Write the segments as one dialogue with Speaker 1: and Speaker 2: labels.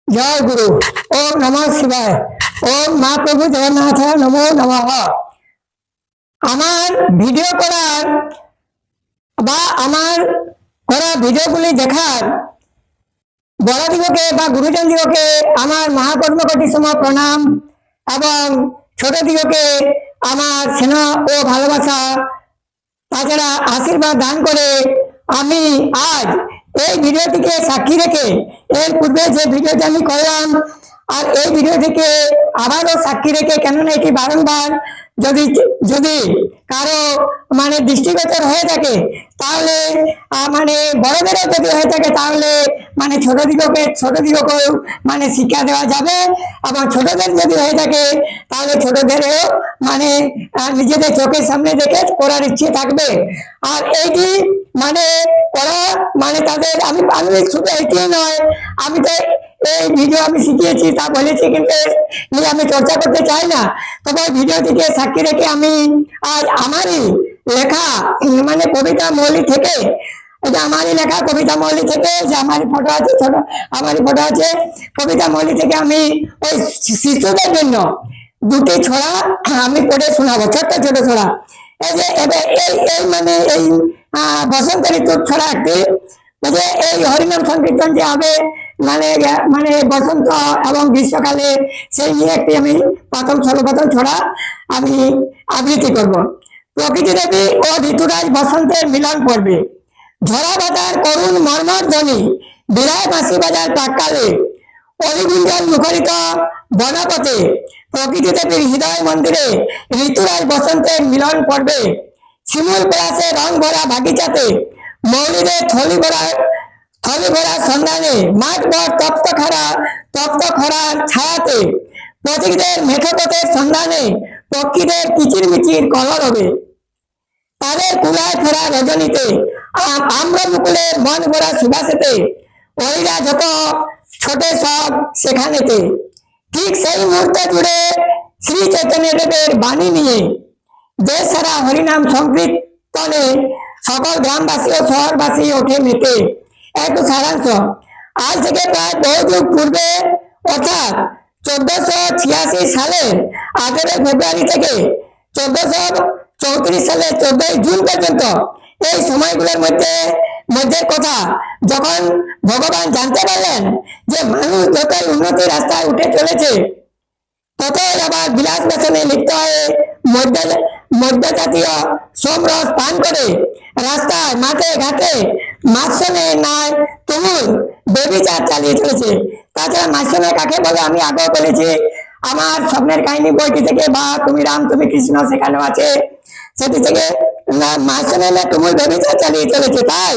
Speaker 1: জয় গুরু। ওম নমঃ শিবায়। ওম মহাপ্রভু জগন্নাথ নমো নমঃ। আমার ভিডিও করার বা আমার করা ভিডিওগুলি দেখার বড়দিগকে বা গুরুজনদিগকে আমার মহাকর্মকটি সম প্রণাম এবং ছোটদিগকে আমার স্নেহ ও ভালোবাসা, তাছাড়া আশীর্বাদ দান করে আমি আজ এই ভিডিওটিকে সাক্ষী রেখে এর পূর্বে যে ভিডিওটি আমি করলাম আর এই ভিডিও থেকে আবারও সাক্ষী রেখে, কেননা এটি বারংবার যদি যদি কারো মানে দৃষ্টিগোচর হয়ে থাকে তাহলে মানে বড়দেরও যদি হয়ে থাকে তাহলে মানে ছোটদিগকেও মানে শিক্ষা দেওয়া যাবে, এবং ছোটদের যদি হয়ে থাকে তাহলে ছোটদেরও মানে নিজেদের চোখের সামনে দেখে করার ইচ্ছে থাকবে। আর এইটি মানে করা মানে তাদের আমি আমি শুধু এইটি নয়, আমি তো এই ভিডিও আমি শিখিয়েছি তা বলেছি, কিন্তু আমি চর্চা করতে চাই না। তবে ভিডিওটিকে সাক্ষী রেখে আমি আজ আমারই লেখা মানে কবিতা মৌলি থেকে, এটা আমারই লেখা কবিতা মৌলি থেকে, যে আমারই ফটো আছে, ছোট আমারই ফটো আছে, কবিতা মৌলি থেকে আমি ওই শিশুদের জন্য দুটি ছড়া আমি পড়ে শোনাবো, ছোট্ট ছোট ছড়া। এই যে এবার এই মানে এই বসন্ত ঋতুর ছড়া একটি, যে এই হরিনাম সংকীর্তন যে হবে মানে মানে বসন্ত এবং গ্রীষ্মকালে, সেই নিয়ে একটি আমি সর্বপ্রথম ছড়া আমি আবৃত্তি করব। প্রকৃতি দেবী ও ঋতুরাজ বসন্তের মিলন পড়বে, ঝরা বাতার করুণ মর্মর ধ্বনি, বিরায় বাঁশি বাজার প্রাককালে, অলিগুঞ্জন মুখরিত বনপথে, প্রকৃতি দেবীর হৃদয় মন্দিরে ঋতুরাজ বসন্তের মিলন পড়বে, শিমুল পলাশে রং ভরা বাগিচাতে, মৌলিদের থলি ভরা সন্ধানে, মাঠ ভর তপ্ত খরার ছায়াতে, পথিকদের মেঠোপথের সন্ধানে, পক্ষীদের কিচির মিচির কলরবে, তাদের কুলায় ফেরা রজনীতে, আম্র মুকুলের মন ভরা সুবাসেতে, ওইরা যত ছোটে সব সেখানেতে। ঠিক সেই মুহূর্তে জুড়ে শ্রী চৈতন্য দেবের বাণী নিয়ে দেশ সারা হরিনাম সংকীর্তনে সকল গ্রামবাসী ও শহরবাসী ওঠে মেতে। একটু সারাংশ, আজ থেকে প্রায় বহু যুগ পূর্বে অর্থাৎ 1486 সালের 18 ফেব্রুয়ারি থেকে 1434 সালের 14 জুন পর্যন্ত এই সময়গুলোর মধ্যে কথা, যখন ভগবান জানতে পারলেন যে মানুষ যতই উন্নতি রাস্তায় উঠে চলেছে ততই আবার বিলাস ব্যসনে লিপ্ত হয়ে মধ্যজাতীয় সোমরস পান করে রাস্তায় মাঠে ঘাটে মাঝখানে নয় তুমুল বেবিচার চালিয়ে চলেছে। তাছাড়া মাঝখানে কাকে বলে আমি আগেও বলেছি, আমার স্বপ্নের কাহিনী বইটি থেকে বা তুমি রাম তুমি কৃষ্ণ সেখানেও আছে, সেটি থেকে মাঝখানে না তুমুল বেবিচার চালিয়ে চলেছে। তাই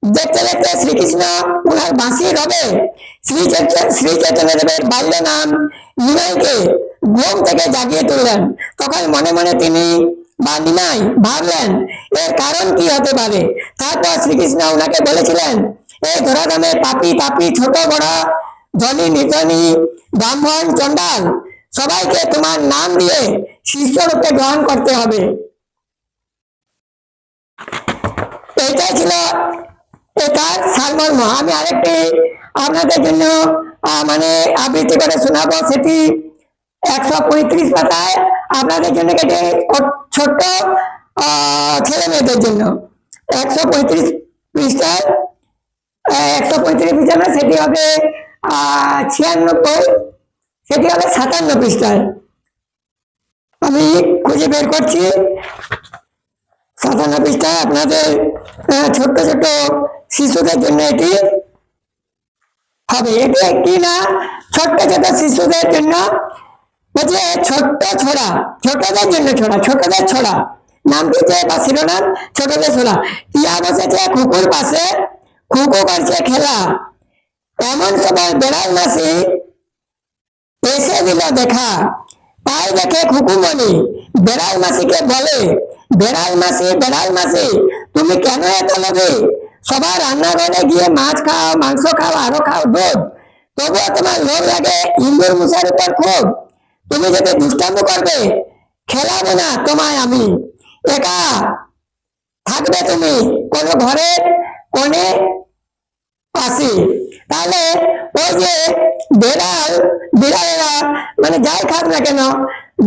Speaker 1: দেখতে দেখতে শ্রীকৃষ্ণ ওনার বাঁশি রবে শ্রী চৈতন্য দেবের বাল্য নাম নিমাইকে ঘুম থেকে জাগিয়ে তুললেন। তখন মনে মনে তিনি বা নিমাই ভাবলেন এর কারণ কি হতে পারে। তারপর শ্রীকৃষ্ণ ওনাকে বলেছিলেন, এই ধরাধামে পাপি তাপি ছোট বড় ধনী নিধনী ব্রাহ্মণ চন্ডাল সবাইকে তোমার নাম দিয়ে শিষ্যরূপে গ্রহণ করতে হবে। এটাই ছিল এটার সারমর্ম। আমি আরেকটি আপনাদের জন্য মানে আবৃত্তি করে শোনাবো, সেটি 135 পাতায় আপনাদের জন্য কেটে, ছোট্ট ছেলে মেয়েদের জন্য 135 পৃষ্ঠায় 135 পৃষ্ঠা না, সেটি হবে 96, সেটি হবে 57 পৃষ্ঠায়। আমি খুঁজে বের করছি। 57 পৃষ্ঠায় আপনাদের ছোট্ট ছোট্ট শিশুদের জন্য এটি হবে। এটি একটি না, ছোট্ট ছোট শিশুদের জন্য বলছে ছোট্ট ছড়া, ছোটদের জন্য ছড়া, ছোটদের ছড়া নাম দিয়েছে বা শিরোনাম ছোটদের ছড়া। টিয়া বসেছে কুকুর পাশে, কুকুর করছে খেলা, এমন সময় বেড়াল মাসি এসে দিল দেখা, তাই দেখে খুকুমণি বেড়াল মাসিকে বলে, বেড়াল মাসি তুমি কেন এত লোভে, সবার রান্নাঘরে গিয়ে মাছ খাও, মাংস খাও, আরো খাও দুধ, তবুও তোমার লোভ লাগে ইন্দুর মশার উপর খুব, তুমি যদি দুষ্টামি করবে খেলাবো না তোমায় আমি, একা থাকবে তুমি কোনো ঘরের কোণে পাশে, তাহলে ওই যে বেড়াল বিড়ালেরা মানে যাই খাক না কেন,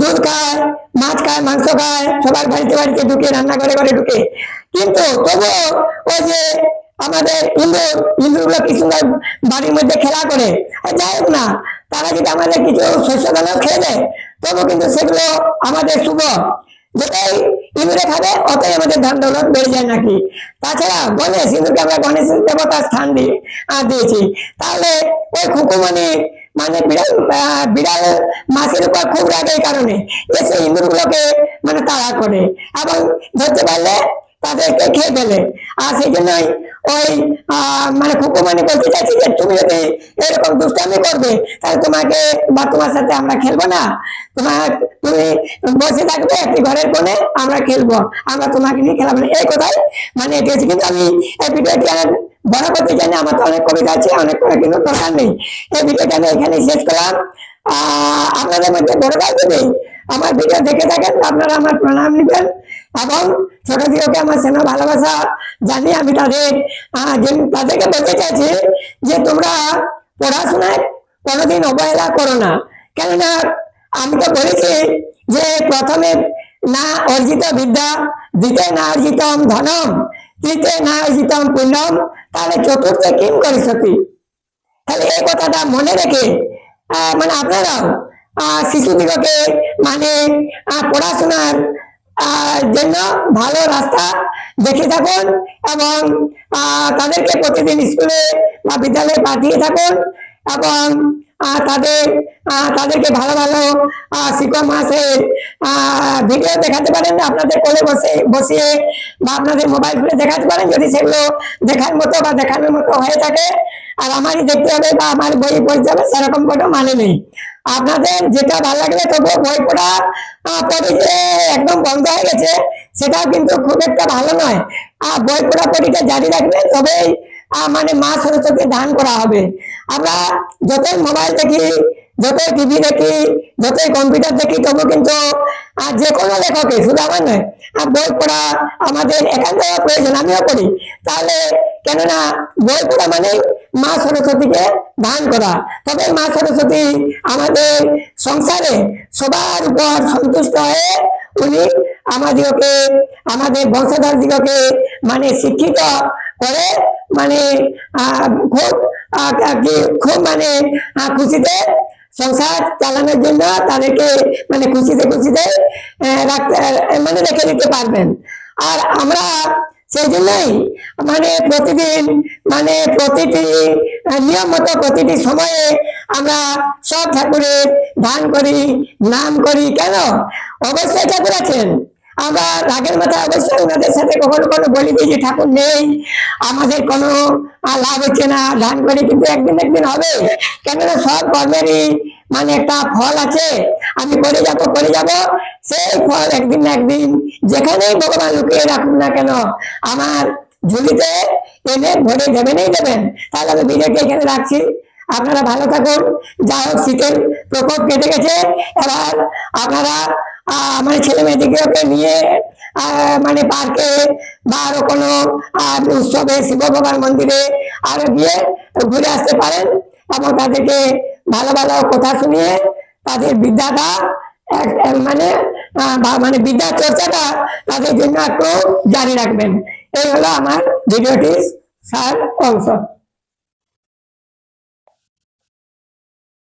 Speaker 1: দুধ খায়, মাছ খায়, মাংস খায়, সবার বাড়িতে বাড়িতে ঢুকে, রান্না করে করে ঢুকে, কিন্তু তবুও ওই যে আমাদের ইন্দুর গুলো কি সুন্দর বাড়ির মধ্যে খেলা করে। আর যাই হোক না, তারা যদি আমাদের কিছু শস্য দানাও খেয়ে দেয়, তবু কিন্তু সেগুলো আমাদের শুভ। যেটাই ইঁদুরে খাবে অতই আমাদের ধন দৌলত বেড়ে যায় নাকি। তাছাড়া গণেশ, ইঁদুরকে আমরা গণেশ দেবতার স্থান দিয়েছি। তাহলে ওই খুকুমনি মানে বিড়াল মাছের উপর খুব রাগে, এই কারণে এসে ইঁদুর গুলোকে মানে তাড়া করে এবং ধরতে পারলে তাদেরকে খেয়ে ফেলে। আর সেই জন্যই ওই মানে খুকুমনি বলতে চাইছি যে তুমি যদি এরকম দুষ্টামি করবে, তাহলে তোমাকে বা তোমার সাথে আমরা খেলবো না। তুমি বসে থাকবে একটি ঘরের কোণে, আমরা খেলবো, আমরা তোমাকে নিয়ে খেলাবো না, এই কথাই মানে এটি। কিন্তু আমি এই ভিডিওটি বড় করতে চাই না, আমার তো অনেক কবিতা আছে, অনেক করে, কিন্তু দরকার নেই। এই ভিডিওটা আমি এখানে শেষ করলাম। আপনাদের মধ্যে বড়রা যদি আমার ভিডিও দেখে থাকেন, আপনারা আমার প্রণাম নিবেন এবং ছোট দিওকে আমার স্নেহ ভালোবাসা জানি। আমি তাদেরকে বলতে চাইছি যে তোমরা পড়াশোনায় কোনোদিন অবহেলা করো না। কেননা আমি তো বলেছি যে প্রথমে না অর্জিত বিদ্যা, দ্বিতীয় না অর্জিতম ধনম, তৃতীয় না অর্জিতম পুণ্যম, তাহলে চতুর্থে কিম করিষ্যতি। তাহলে এই কথাটা মনে রেখে মানে আপনারাও শিশুদিগকে মানে পড়াশোনার জন্য ভালো রাস্তা দেখে থাকুন এবং তাদেরকে প্রতিদিন স্কুলে বা বিদ্যালয়ে পাঠিয়ে থাকুন এবং তাদেরকে ভালো ভালো শিক্ষক মাসের ভিডিও দেখাতে পারেন আপনাদের কোলে বসিয়ে বা আপনাদের মোবাইল ফোনে দেখাতে পারেন, যদি সেগুলো দেখার মতো বা দেখানোর মতো হয়ে থাকে। আর আমারই দেখতে হবে বা আমার বই পড়তে হবে সেরকম কোনো মানে নেই। আপনাদের যেটা ভালো লাগবে, তবুও বই পড়া পড়ে যে একদম বন্ধ হয়ে গেছে সেটাও কিন্তু খুব একটা ভালো নয়। বই পড়া পড়িটা জারি রাখবেন, তবেই মানে মা সরস্বতী দান করা হবে। আমরা যতই মোবাইল দেখি, যতই টিভি দেখি, যতই কম্পিউটার দেখি, তবু কিন্তু যে কোনো লেখকে, শুধু আমার নয়, বই পড়া আমাদের একান্ত প্রয়োজন। আমিও পড়ি। তাহলে কেননা বই পড়া মানে মা সরস্বতীকে দান করা। তবে মা সরস্বতী আমাদের সংসারে সবার উপর সন্তুষ্ট হয়ে উনি আমাদেরকে, আমাদের বংশধর দিগকে মানে শিক্ষিত করে মানে খুব মানে খুশিতে সংসার চালানোর জন্য তাদেরকে মানে খুশিতে মানে রেখে দিতে পারবেন। আর আমরা সেই জন্যই মানে প্রতিদিন মানে প্রতিটি নিয়ম মতো প্রতিটি সময়ে আমরা সব ঠাকুরের ধ্যান করি, নাম করি। কেন? অবশ্যই ঠাকুর আছেন, আমরা রাগের মাথায় অবশ্যই ওনাদের সাথে কখনো কখনো বলি যে ঠাকুর নেই, আমাদের কোনো লাভ হচ্ছে না, ধ্যান করে, কিন্তু একদিন একদিন হবে। কেননা সব কর্মেরই মানে একটা ফল আছে। আমি করে যাব, সেই ফল একদিন না একদিন যেখানেই ভগবান লুকিয়ে রাখুন না কেন আমার ঝুলিতে এনে ভরে দেবেন। তাহলে আমি ভিডিওটি এখানে রাখছি। আপনারা ভালো থাকুন। যা হোক, শীতের প্রকোপ কেটে গেছে। এবার আপনারা মানে ছেলে মেয়েদিকে নিয়ে মানে পার্কে বা আরো কোনো উৎসবে, শিব ভগবান মন্দিরে আরো গিয়ে ঘুরে আসতে পারেন এবং তাদেরকে ভালো ভালো কথা শুনিয়ে তাদের বিদ্যাটা মানে মানে বিদ্যা চর্চাটা তাদের জন্য একটু জারি রাখবেন। এই হলো আমার ভিডিওটির সার অংশ।